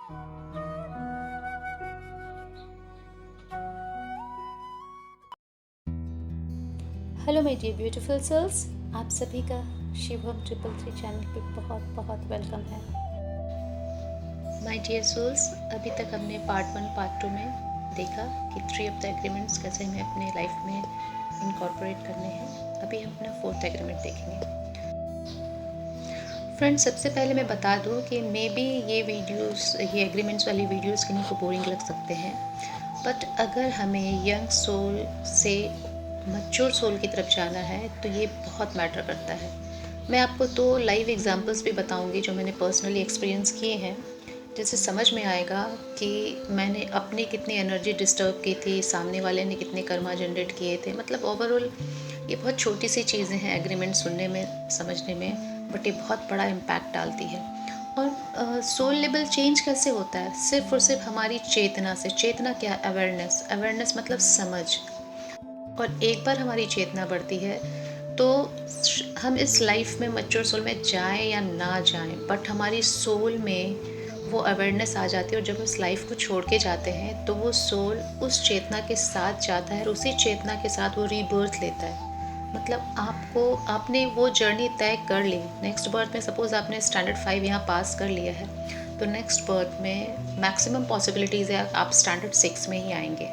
Hello my dear beautiful souls, आप सभी का शिवम 333 चैनल पे बहुत बहुत वेलकम है। माय डियर सोल्स, अभी तक हमने पार्ट 1 पार्ट 2 में देखा कि 3 ऑफ द एग्रीमेंट्स कैसे हमें अपने लाइफ में इनकॉर्पोरेट करने हैं। अभी हम अपना 4th एग्रीमेंट देखेंगे। फ्रेंड्स, सबसे पहले मैं बता दूं कि मे बी ये एग्रीमेंट्स वाली वीडियोस किन्हीं को बोरिंग लग सकते हैं, बट अगर हमें यंग सोल से मैच्योर सोल की तरफ जाना है तो ये बहुत मैटर करता है। मैं आपको 2 लाइव एग्जांपल्स भी बताऊंगी जो मैंने पर्सनली एक्सपीरियंस किए हैं, जिससे समझ में आएगा कि मैंने अपनी कितनी एनर्जी डिस्टर्ब की थी, सामने वाले ने कितने कर्मा जनरेट किए थे। मतलब ओवरऑल ये बहुत छोटी सी चीज़ें हैं एग्रीमेंट सुनने में, समझने में, बट ये बहुत बड़ा इम्पैक्ट डालती है। और सोल लेवल चेंज कैसे होता है? सिर्फ और सिर्फ हमारी चेतना से। चेतना क्या? अवेयरनेस। अवेयरनेस मतलब समझ। और एक बार हमारी चेतना बढ़ती है तो हम इस लाइफ में मैच्योर सोल में जाएं या ना जाएं, बट हमारी सोल में वो अवेयरनेस आ जाती है। और जब उस लाइफ को छोड़ के जाते हैं तो वो सोल उस चेतना के साथ जाता है और उसी चेतना के साथ वो रीबर्थ लेता है। मतलब आपने वो जर्नी तय कर ली। नेक्स्ट बर्थ में सपोज आपने स्टैंडर्ड 5 यहाँ पास कर लिया है, तो नेक्स्ट बर्थ में मैक्सिमम पॉसिबिलिटीज़ है आप स्टैंडर्ड 6 में ही आएंगे।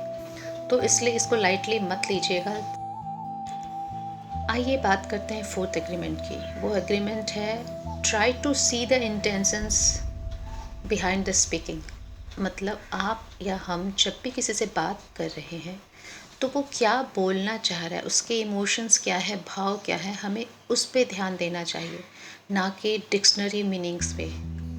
तो इसलिए इसको लाइटली मत लीजिएगा। आइए बात करते हैं 4th एग्रीमेंट की। वो एग्रीमेंट है try to see the intentions behind the speaking. मतलब आप या हम जब भी किसी से बात कर रहे हैं तो वो क्या बोलना चाह रहा है, उसके इमोशंस क्या है, भाव क्या है, हमें उस पर ध्यान देना चाहिए, ना कि डिक्शनरी मीनिंग्स पे।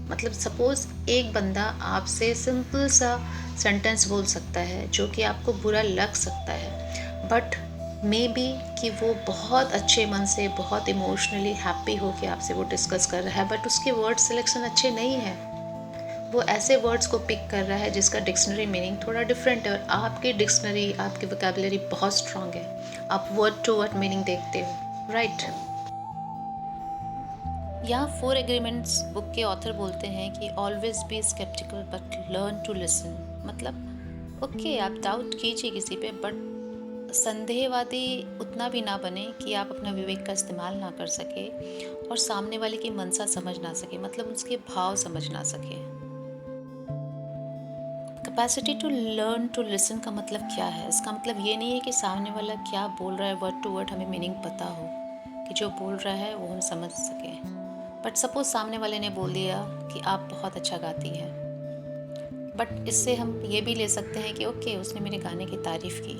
मतलब सपोज़ एक बंदा आपसे सिंपल सा सेंटेंस बोल सकता है जो कि आपको बुरा लग सकता है, बट मे बी कि वो बहुत अच्छे मन से, बहुत इमोशनली हैप्पी हो के आपसे वो डिस्कस कर रहा है, बट उसके वर्ड सिलेक्शन अच्छे नहीं है। वो ऐसे वर्ड्स को पिक कर रहा है जिसका डिक्शनरी मीनिंग थोड़ा डिफरेंट है, और आपकी डिक्शनरी, आपकी वोकैबुलरी बहुत स्ट्रांग है। आप वर्ड टू वर्ड मीनिंग देखते हो, राइट? यहाँ 4 एग्रीमेंट्स बुक के ऑथर बोलते हैं कि always be sceptical but learn to listen. मतलब ओके, आप डाउट कीजिए किसी पे, बट संदेहवादी उतना भी ना बने कि आप अपना विवेक का इस्तेमाल ना कर सके और सामने वाले की मनसा समझ ना सके, मतलब उसके भाव समझ ना सके। Capacity to learn to listen का मतलब क्या है? इसका मतलब ये नहीं है कि सामने वाला क्या बोल रहा है वर्ड टू वर्ड हमें मीनिंग पता हो, कि जो बोल रहा है वो हम समझ सकें। बट सपोज सामने वाले ने बोल दिया कि आप बहुत अच्छा गाती हैं, बट इससे हम ये भी ले सकते हैं कि ओके, उसने मेरे गाने की तारीफ़ की,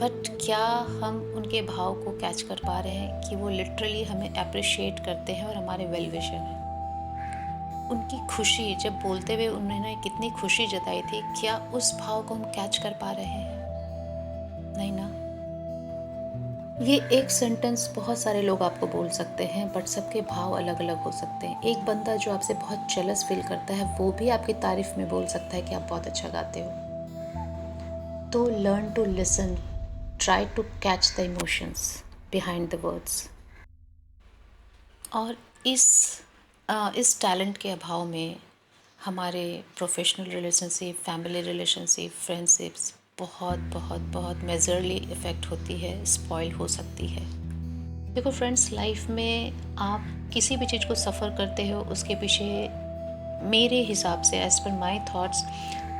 बट क्या हम उनके भाव को कैच कर पा रहे हैं कि वो लिटरली हमें अप्रिशिएट करते हैं और हमारे वेल विशर हैं? उनकी खुशी, जब बोलते हुए उन्होंने कितनी खुशी जताई थी, क्या उस भाव को हम कैच कर पा रहे हैं? नहीं ना। ये एक सेंटेंस बहुत सारे लोग आपको बोल सकते हैं, बट सबके भाव अलग अलग हो सकते हैं। एक बंदा जो आपसे बहुत जेलस फील करता है वो भी आपकी तारीफ में बोल सकता है कि आप बहुत अच्छा गाते हो। तो learn to listen, try to catch the emotions behind the words. और इस टैलेंट के अभाव में हमारे professional relationship, family relationship, friendships बहुत बहुत बहुत मेजरली इफ़ेक्ट होती है, स्पॉइल हो सकती है। देखो फ्रेंड्स, लाइफ में आप किसी भी चीज़ को सफ़र करते हो उसके पीछे मेरे हिसाब से, एज़ पर माई थाट्स,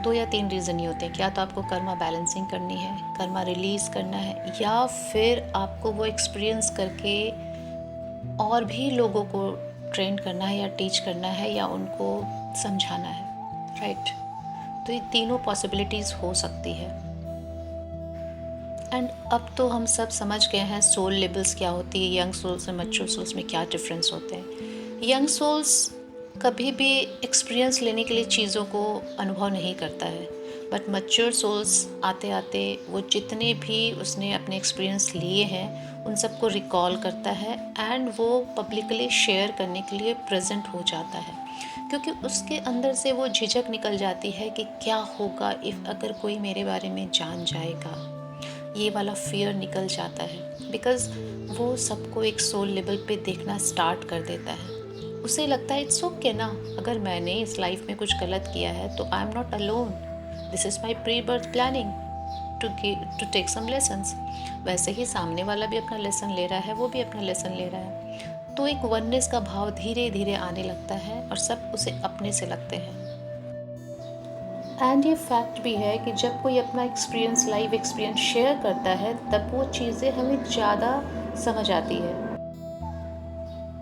2 या 3 रीज़न ही होते हैं। क्या तो आपको कर्मा बैलेंसिंग करनी है, कर्मा रिलीज़ करना है, या फिर आपको वो एक्सपीरियंस करके और भी लोगों को ट्रेन करना है या टीच करना है या उनको समझाना है, राइट? तो ये तीनों पॉसिबिलिटीज़ हो सकती है। एंड अब तो हम सब समझ गए हैं सोल लेवल्स क्या होती है, यंग सोल्स और मैच्योर सोल्स में क्या डिफरेंस होते हैं। यंग सोल्स कभी भी एक्सपीरियंस लेने के लिए चीज़ों को अनुभव नहीं करता है, बट मैच्योर सोल्स आते आते वो जितने भी उसने अपने एक्सपीरियंस लिए हैं उन सबको रिकॉल करता है, एंड वो पब्लिकली शेयर करने के लिए प्रेजेंट हो जाता है, क्योंकि उसके अंदर से वो झिझक निकल जाती है कि क्या होगा इफ़ अगर कोई मेरे बारे में जान जाएगा। ये वाला फियर निकल जाता है, बिकॉज़ वो सबको एक सोल लेवल पे देखना स्टार्ट कर देता है। उसे लगता है इट्स ओके ना, अगर मैंने इस लाइफ में कुछ गलत किया है तो I am not alone, this is my pre birth planning to take some lessons. वैसे ही सामने वाला भी अपना लेसन ले रहा है, वो भी अपना लेसन ले रहा है। तो एक वननेस का भाव धीरे धीरे आने लगता है और सब उसे अपने से लगते हैं। एंड ये फैक्ट भी है कि जब कोई अपना एक्सपीरियंस, लाइव एक्सपीरियंस शेयर करता है, तब वो चीज़ें हमें ज़्यादा समझ आती है।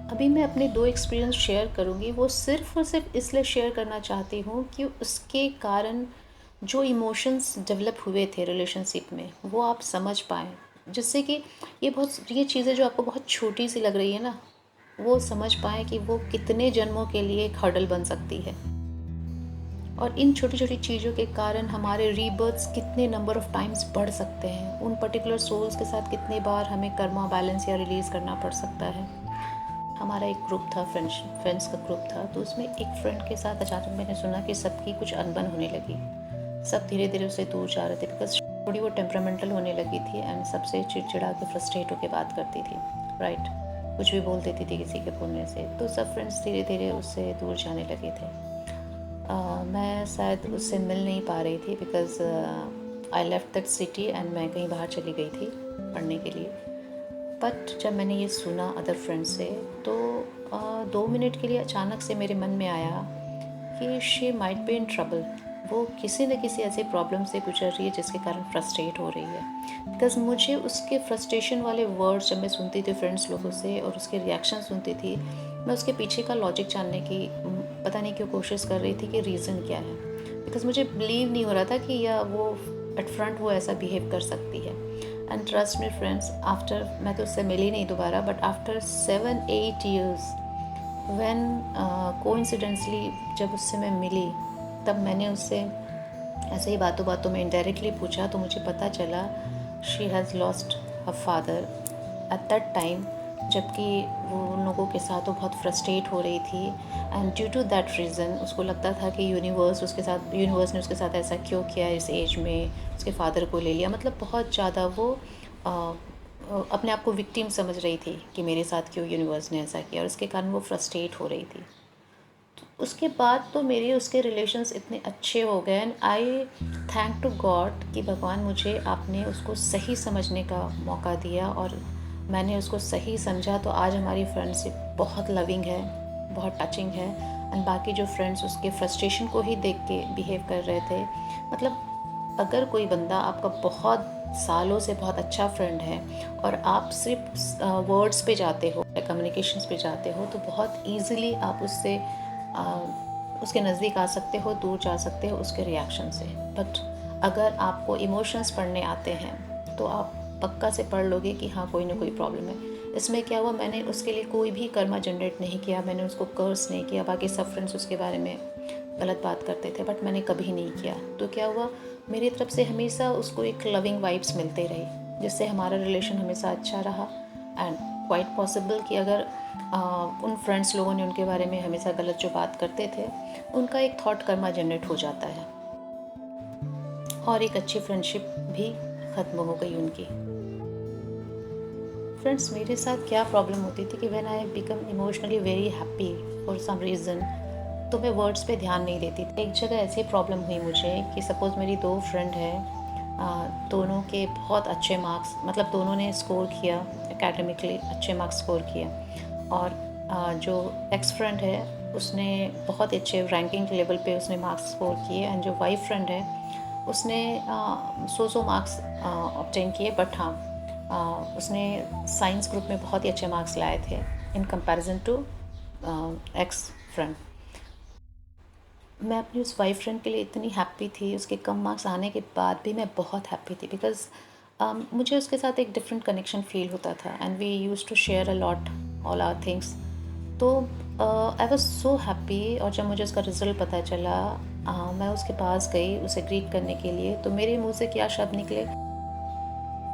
अभी मैं अपने 2 एक्सपीरियंस शेयर करूँगी, वो सिर्फ़ और सिर्फ इसलिए शेयर करना चाहती हूँ कि उसके कारण जो इमोशंस डेवलप हुए थे रिलेशनशिप में, वो आप समझ पाएँ। जिससे कि ये चीज़ें जो आपको बहुत छोटी सी लग रही है ना, वो समझ पाएँ कि वो कितने जन्मों के लिए एक हर्डल बन सकती है। और इन छोटी-छोटी चीज़ों के कारण हमारे रीबर्थ्स कितने नंबर ऑफ़ टाइम्स बढ़ सकते हैं। उन पर्टिकुलर सोल्स के साथ कितनी बार हमें कर्मा बैलेंस या रिलीज़ करना पड़ सकता है। हमारा एक ग्रुप था, फ्रेंड्स का ग्रुप था, तो उसमें एक फ्रेंड के साथ अचानक मैंने सुना कि सबकी कुछ अनबन होने लगी। सब धीरे-धीरे उससे दूर जा रहे थे बिकॉज़ थोड़ी वो टेम्परामेंटल होने लगी थी एंड सबसे चिड़चिड़ा के फ्रस्ट्रेट होके बात करती थी, राइट? कुछ भी बोल देती थी किसी के बोलने से। तो सब फ्रेंड्स धीरे-धीरे उससे दूर जाने लगे थे। मैं शायद उससे मिल नहीं पा रही थी because I left that city and मैं कहीं बाहर चली गई थी पढ़ने के लिए। बट जब मैंने ये सुना अदर फ्रेंड से, तो 2 मिनट के लिए अचानक से मेरे मन में आया कि she might be in trouble. वो किसी न किसी ऐसे प्रॉब्लम से गुजर रही है जिसके कारण फ्रस्ट्रेट हो रही है। बिकॉज़ मुझे उसके फ्रस्ट्रेशन वाले वर्ड्स जब मैं सुनती थी फ्रेंड्स लोगों से और उसके रिएक्शन सुनती थी, मैं उसके पीछे का लॉजिक जानने की पता नहीं क्यों कोशिश कर रही थी कि रीज़न क्या है। बिकॉज़ मुझे बिलीव नहीं हो रहा था कि या वो एट फ्रंट वो ऐसा बिहेव कर सकती है। And trust me friends, after, मैं तो उससे मिली नहीं दोबारा, but after 7-8 years when coincidentally जब उससे मैं मिली, तब मैंने उससे ऐसे ही बातों बातों में इनडायरेक्टली पूछा, तो मुझे पता चला she has lost her father at that time. जबकि वो उन लोगों के साथ वो बहुत फ्रस्ट्रेट हो रही थी and due to that reason उसको लगता था कि यूनिवर्स ने उसके साथ ऐसा क्यों किया, इस एज में उसके फादर को ले लिया। मतलब बहुत ज़्यादा वो अपने आप को विक्टिम समझ रही थी कि मेरे साथ क्यों यूनिवर्स ने ऐसा किया, और उसके कारण वो फ्रस्ट्रेट हो रही थी। उसके बाद तो मेरे उसके रिलेशंस इतने अच्छे हो गए and I thank to God कि भगवान, मुझे आपने उसको सही समझने का मौका दिया और मैंने उसको सही समझा। तो आज हमारी फ्रेंडशिप बहुत लविंग है, बहुत टचिंग है। एंड बाकी जो फ्रेंड्स उसके फ्रस्ट्रेशन को ही देख के बिहेव कर रहे थे, मतलब अगर कोई बंदा आपका बहुत सालों से बहुत अच्छा फ्रेंड है और आप सिर्फ वर्ड्स पे जाते हो, कम्युनिकेशंस पे जाते हो, तो बहुत इजीली आप उससे उसके नज़दीक आ सकते हो, दूर जा सकते हो उसके रिएक्शन से। बट अगर आपको इमोशंस पढ़ने आते हैं तो आप पक्का से पढ़ लोगे कि हाँ, कोई ना कोई प्रॉब्लम है। इसमें क्या हुआ, मैंने उसके लिए कोई भी कर्मा जनरेट नहीं किया, मैंने उसको कर्स नहीं किया। बाकी सब फ्रेंड्स उसके बारे में गलत बात करते थे बट मैंने कभी नहीं किया। तो क्या हुआ, मेरी तरफ से हमेशा उसको एक लविंग वाइब्स मिलते रही, जिससे हमारा रिलेशन हमेशा अच्छा रहा। एंड क्वाइट पॉसिबल कि अगर उन फ्रेंड्स लोगों ने उनके बारे में हमेशा गलत जो बात करते थे, उनका एक थॉट कर्मा जनरेट हो जाता है और एक अच्छी फ्रेंडशिप भी ख़त्म हो गई उनकी। फ्रेंड्स, मेरे साथ क्या प्रॉब्लम होती थी कि when I become emotionally very happy for some reason, तो मैं वर्ड्स पे ध्यान नहीं देती थी। एक जगह ऐसी प्रॉब्लम हुई मुझे कि सपोज़ मेरी 2 फ्रेंड हैं, दोनों के बहुत अच्छे मार्क्स, मतलब दोनों ने स्कोर किया एकेडमिकली, अच्छे मार्क्स स्कोर किए। और जो एक्स फ्रेंड है उसने बहुत अच्छे रैंकिंग लेवल पे उसने मार्क्स स्कोर किए एंड जो वाइफ फ्रेंड है उसने सौ मार्क्स ऑब्टेन किए। बट हाँ, उसने साइंस ग्रुप में बहुत ही अच्छे मार्क्स लाए थे in comparison to ex friend. मैं अपनी उस वाइफ फ्रेंड के लिए इतनी हैप्पी थी, उसके कम मार्क्स आने के बाद भी मैं बहुत हैप्पी थी बिकॉज़ मुझे उसके साथ एक डिफरेंट कनेक्शन फ़ील होता था and we used to share a lot all our things. तो आई वाज़ सो हैप्पी। और जब मुझे उसका रिज़ल्ट पता चला, मैं उसके पास गई उसे ग्रीट करने के लिए, तो मेरे मुंह से क्या शब्द निकले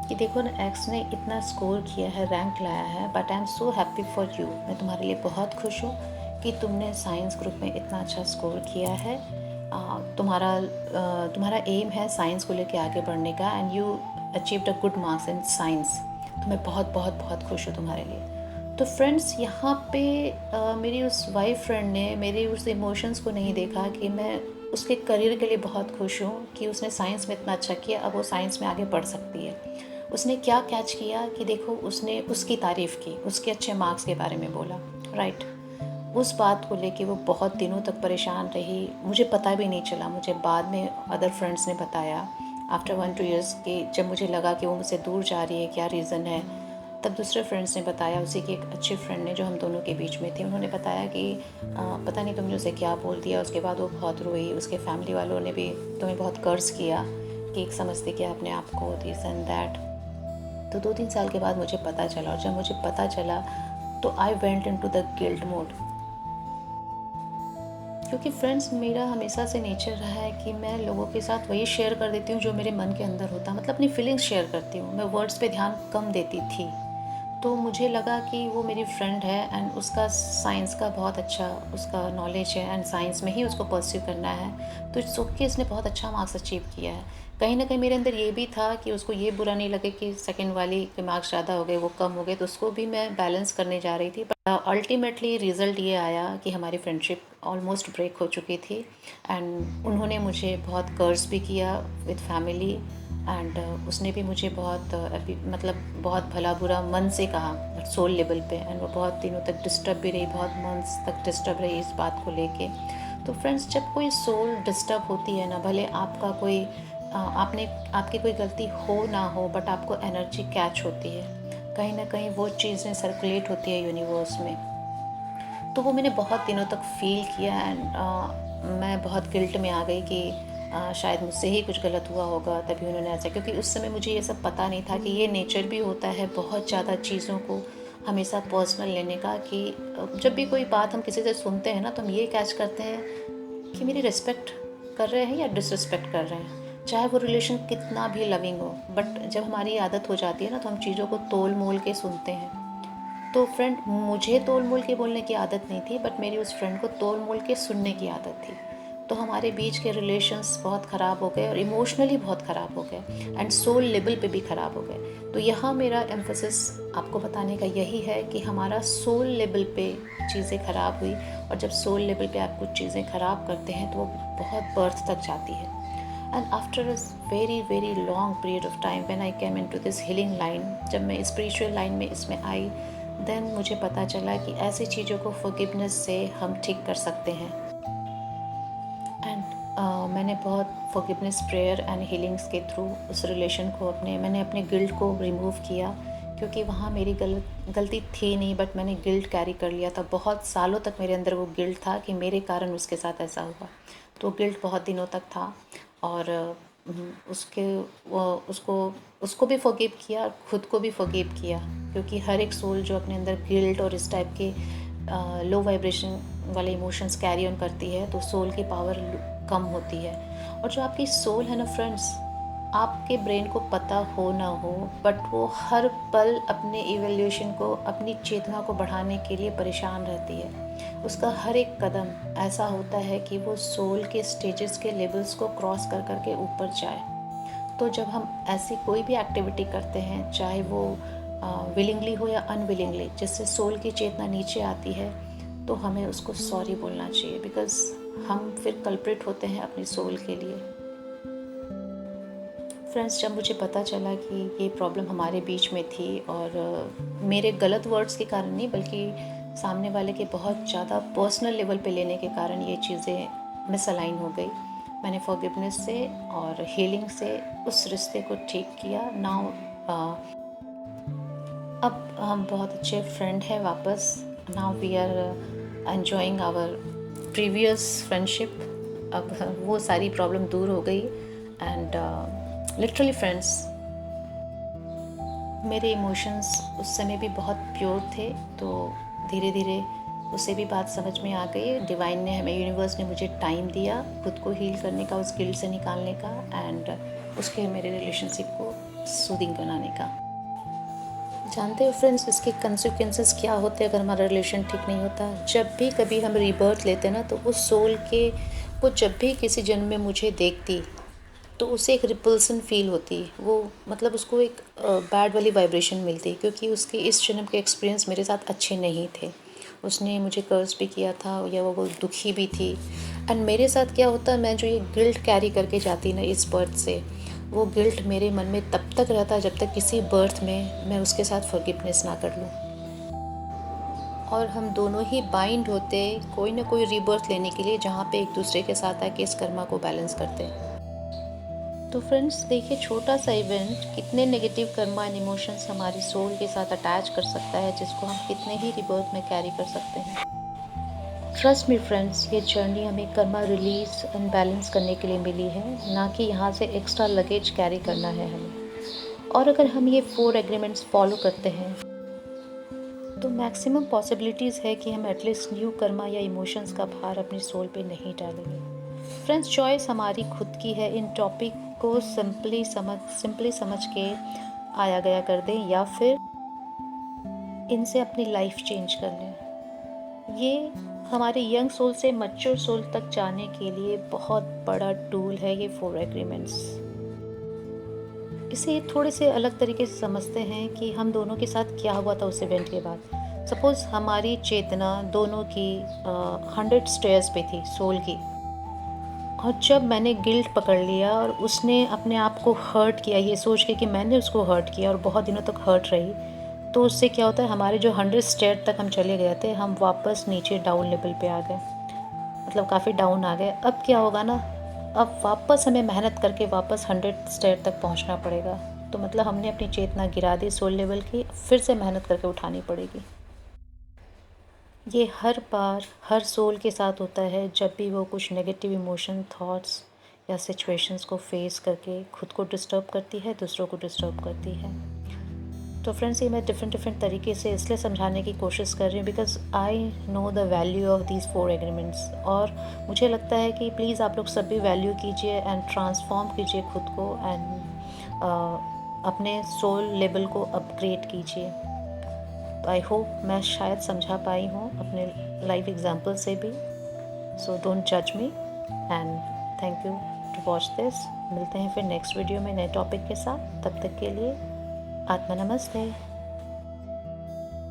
कि देखो ना, एक्स ने इतना स्कोर किया है, रैंक लाया है, but I am so happy for you. मैं तुम्हारे लिए बहुत खुश हूँ कि तुमने साइंस ग्रुप में इतना अच्छा स्कोर किया है। तुम्हारा एम है साइंस को लेके आगे बढ़ने का and you achieved a good marks in science. तो मैं बहुत बहुत बहुत खुश हूँ तुम्हारे लिए। तो फ्रेंड्स यहाँ पे मेरी उस वाइफ फ्रेंड ने मेरे उस इमोशंस को नहीं देखा कि मैं उसके करियर के लिए बहुत खुश हूँ कि उसने साइंस में इतना अच्छा किया, अब वो साइंस में आगे बढ़ सकती है। उसने क्या कैच किया कि देखो, उसने उसकी तारीफ़ की, उसके अच्छे मार्क्स के बारे में बोला, राइट। उस बात को लेके वो बहुत दिनों तक परेशान रही, मुझे पता भी नहीं चला। मुझे बाद में अदर फ्रेंड्स ने बताया आफ्टर 1-2 ईयर्स कि जब मुझे लगा कि वो मुझसे दूर जा रही है, क्या रीज़न है, तब दूसरे फ्रेंड्स ने बताया, उसी की एक अच्छी फ्रेंड ने जो हम दोनों के बीच में थी, उन्होंने बताया कि पता नहीं तुमने उसे क्या बोल दिया। उसके बाद वो बहुत रोई, उसके फैमिली वालों ने भी तुम्हें बहुत कर्ज किया कि एक समझते कि अपने आप को दिस एंड दैट। तो 2-3 साल के बाद मुझे पता चला, और जब मुझे पता चला तो I went into the guilt mode. क्योंकि फ्रेंड्स, मेरा हमेशा से नेचर रहा है कि मैं लोगों के साथ वही शेयर कर देती हूँ जो मेरे मन के अंदर होता है, मतलब अपनी फीलिंग्स शेयर करती हूँ। मैं वर्ड्स पे ध्यान कम देती थी। तो मुझे लगा कि वो मेरी फ्रेंड है एंड उसका साइंस का बहुत अच्छा उसका नॉलेज है एंड साइंस में ही उसको परस्यू करना है, तो इट्स ओके, इसने बहुत अच्छा मार्क्स अचीव किया है। कहीं ना कहीं मेरे अंदर ये भी था कि उसको ये बुरा नहीं लगे कि सेकंड वाली के मार्क्स ज़्यादा हो गए, वो कम हो गए, तो उसको भी मैं बैलेंस करने जा रही थी। बट अल्टीमेटली रिज़ल्ट ये आया कि हमारी फ्रेंडशिप ऑलमोस्ट ब्रेक हो चुकी थी एंड उन्होंने मुझे बहुत कर्ज भी किया विद फैमिली एंड उसने भी मुझे बहुत अभी मतलब बहुत भला बुरा मन से कहा सोल लेवल पे, एंड वो बहुत दिनों तक डिस्टर्ब भी रही, बहुत मंथ्स तक डिस्टर्ब रही इस बात को लेके। तो फ्रेंड्स, जब कोई सोल डिस्टर्ब होती है ना, भले आपका कोई आपकी कोई गलती हो ना हो, बट आपको एनर्जी कैच होती है, कहीं ना कहीं वो चीज़ें सर्कुलेट होती है यूनिवर्स में। तो वो मैंने बहुत दिनों तक फील किया एंड मैं बहुत गिल्ट में आ गई कि शायद मुझसे ही कुछ गलत हुआ होगा तभी उन्होंने ऐसा, क्योंकि उस समय मुझे ये सब पता नहीं था कि ये नेचर भी होता है बहुत ज़्यादा चीज़ों को हमेशा पर्सनल लेने का। कि जब भी कोई बात हम किसी से सुनते हैं ना, तो हम ये कैच करते हैं कि मेरी रिस्पेक्ट कर रहे हैं या डिसरिस्पेक्ट कर रहे हैं, चाहे वो रिलेशन कितना भी लविंग हो। बट जब हमारी आदत हो जाती है ना, तो हम चीज़ों को तोल मोल के सुनते हैं। तो फ्रेंड, मुझे तोल मोल के बोलने की आदत नहीं थी, बट मेरी उस फ्रेंड को तोल मोल के सुनने की आदत थी। तो हमारे बीच के रिलेशंस बहुत ख़राब हो गए और इमोशनली बहुत ख़राब हो गए एंड सोल लेवल पे भी ख़राब हो गए। तो यहाँ मेरा एम्फोसिस आपको बताने का यही है कि हमारा सोल लेवल पे चीज़ें ख़राब हुई, और जब सोल लेवल पे आप कुछ चीज़ें ख़राब करते हैं तो वो बहुत बर्थ तक जाती है। And after a very very long period of time when I came into this healing line, जब मैं स्पिरिचुअल लाइन में इसमें आई, देन मुझे पता चला कि ऐसी चीज़ों को फॉरगिवनेस से हम ठीक कर सकते हैं। एंड मैंने बहुत फॉरगिवनेस प्रेयर एंड हीलिंग्स के थ्रू उस रिलेशन को मैंने अपने गिल्ट को रिमूव किया, क्योंकि वहाँ मेरी गलती थी नहीं, बट मैंने गिल्ट कैरी कर लिया था। बहुत सालों तक मेरे अंदर वो गिल्ट था कि मेरे कारण उसके साथ ऐसा हुआ। तो गिल्ट बहुत दिनों तक था, और उसके वो उसको भी फॉरगिव किया और ख़ुद को भी फॉरगिव किया, क्योंकि हर एक सोल जो अपने अंदर गिल्ट और इस टाइप के लो वाइब्रेशन वाले इमोशंस कैरी ऑन करती है, तो सोल की पावर कम होती है। और जो आपकी सोल है ना फ्रेंड्स, आपके ब्रेन को पता हो ना हो, बट वो हर पल अपने इवोल्यूशन को, अपनी चेतना को बढ़ाने के लिए परेशान रहती है। उसका हर एक कदम ऐसा होता है कि वो सोल के स्टेजेस के लेवल्स को क्रॉस कर कर के ऊपर जाए। तो जब हम ऐसी कोई भी एक्टिविटी करते हैं, चाहे वो विलिंगली हो या अनविलिंगली, जिससे सोल की चेतना नीचे आती है, तो हमें उसको सॉरी बोलना चाहिए, बिकॉज़ हम फिर कल्प्रिट होते हैं अपनी सोल के लिए। फ्रेंड्स, जब मुझे पता चला कि ये प्रॉब्लम हमारे बीच में थी, और मेरे गलत वर्ड्स के कारण नहीं, बल्कि सामने वाले के बहुत ज़्यादा पर्सनल लेवल पे लेने के कारण ये चीज़ें मिसअलाइन हो गई, मैंने फॉरगिवनेस से और हीलिंग से उस रिश्ते को ठीक किया। नाउ अब हम बहुत अच्छे फ्रेंड हैं वापस। Now we are enjoying our previous friendship. अब वो सारी प्रॉब्लम दूर हो गई एंड लिटरली फ्रेंड्स, मेरे इमोशंस उस समय भी बहुत प्योर थे, तो धीरे धीरे उसे भी बात समझ में आ गई। डिवाइन ने हमें, यूनिवर्स ने मुझे टाइम दिया खुद को हील करने का, उस गिल्ट से निकालने का, एंड उसके मेरे रिलेशनशिप को सूदिंग बनाने का। जानते हो फ्रेंड्स, इसके कंसिक्वेंसेस क्या होते हैं अगर हमारा रिलेशन ठीक नहीं होता। जब भी कभी हम रीबर्थ लेते हैं ना, तो उस सोल के, वो जब भी किसी जन्म में मुझे देखती, तो उसे एक रिपल्सन फील होती, वो मतलब उसको एक बैड वाली वाइब्रेशन मिलती, क्योंकि उसके इस जन्म के एक्सपीरियंस मेरे साथ अच्छे नहीं थे। उसने मुझे कर्ज भी किया था या वो दुखी भी थी। एंड मेरे साथ क्या होता, मैं जो ये गिल्ट कैरी करके जाती ना इस बर्थ से, वो गिल्ट मेरे मन में तब तक रहता जब तक किसी बर्थ में मैं उसके साथ फॉरगिवनेस ना कर लूँ। और हम दोनों ही बाइंड होते कोई ना कोई रीबर्थ लेने के लिए, जहाँ पे एक दूसरे के साथ आके इस कर्मा को बैलेंस करते हैं। तो फ्रेंड्स देखिए, छोटा सा इवेंट कितने नेगेटिव कर्मा एंड इमोशंस हमारी सोल के साथ अटैच कर सकता है, जिसको हम कितने ही रिबर्थ में कैरी कर सकते हैं। ट्रस्ट मी फ्रेंड्स, ये जर्नी हमें कर्मा रिलीज एंड बैलेंस करने के लिए मिली है, ना कि यहाँ से एक्स्ट्रा लगेज कैरी करना है हमें। और अगर हम ये 4 एग्रीमेंट्स फॉलो करते हैं तो मैक्सिमम पॉसिबिलिटीज़ है कि हम एटलीस्ट न्यू कर्मा या इमोशंस का भार अपनी सोल पे नहीं डालेंगे। फ्रेंड्स, चॉइस हमारी खुद की है। इन टॉपिक को सिंपली समझ के आया गया कर दें, या फिर इनसे अपनी लाइफ चेंज कर लें। ये हमारे यंग सोल से मैच्योर सोल तक जाने के लिए बहुत बड़ा टूल है ये 4 एग्रीमेंट्स। इसे थोड़े से अलग तरीके से समझते हैं कि हम दोनों के साथ क्या हुआ था उस इवेंट के बाद। सपोज़ हमारी चेतना दोनों की 100 स्टेयर्स पे थी सोल की, और जब मैंने गिल्ट पकड़ लिया और उसने अपने आप को हर्ट किया ये सोच के कि मैंने उसको हर्ट किया और बहुत दिनों तक हर्ट रही, तो उससे क्या होता है, हमारे जो 100 स्टेयर तक हम चले गए थे, हम वापस नीचे डाउन लेवल पे आ गए, मतलब काफ़ी डाउन आ गए। अब क्या होगा ना, अब वापस हमें मेहनत करके वापस 100 स्टेयर तक पहुंचना पड़ेगा। तो मतलब हमने अपनी चेतना गिरा दी सोल लेवल की, फिर से मेहनत करके उठानी पड़ेगी। ये हर बार हर सोल के साथ होता है, जब भी वो कुछ नेगेटिव इमोशन, थॉट्स या सिचुएशंस को फेस करके खुद को डिस्टर्ब करती है, दूसरों को डिस्टर्ब करती है। तो फ्रेंड्स, ये मैं डिफरेंट तरीके से इसलिए समझाने की कोशिश कर रही हूँ because I know the value of these 4 agreements. और मुझे लगता है कि प्लीज़ आप लोग सब भी वैल्यू कीजिए एंड ट्रांसफॉर्म कीजिए खुद को, एंड अपने सोल लेवल को अपग्रेड कीजिए। आई होप मैं शायद समझा पाई हूँ अपने लाइफ एग्जाम्पल से भी। सो डोंट जज me and thank you to watch this. मिलते हैं फिर नेक्स्ट वीडियो में नए टॉपिक के साथ। तब तक के लिए आत्मा नमस्ते।